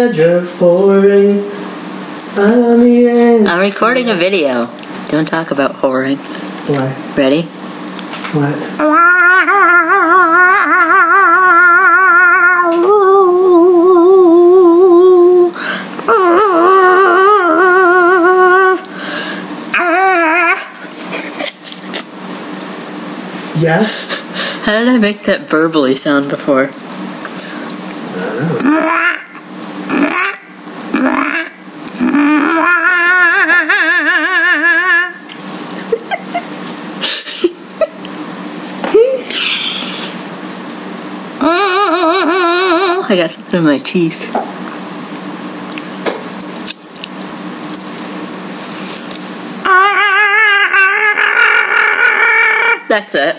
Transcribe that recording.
edge of whoring. I'm on the edge. I'm recording a video. Don't talk about whoring. Why? Ready? What? Yes? How did I make that verbally sound before? I got something in my teeth. That's it.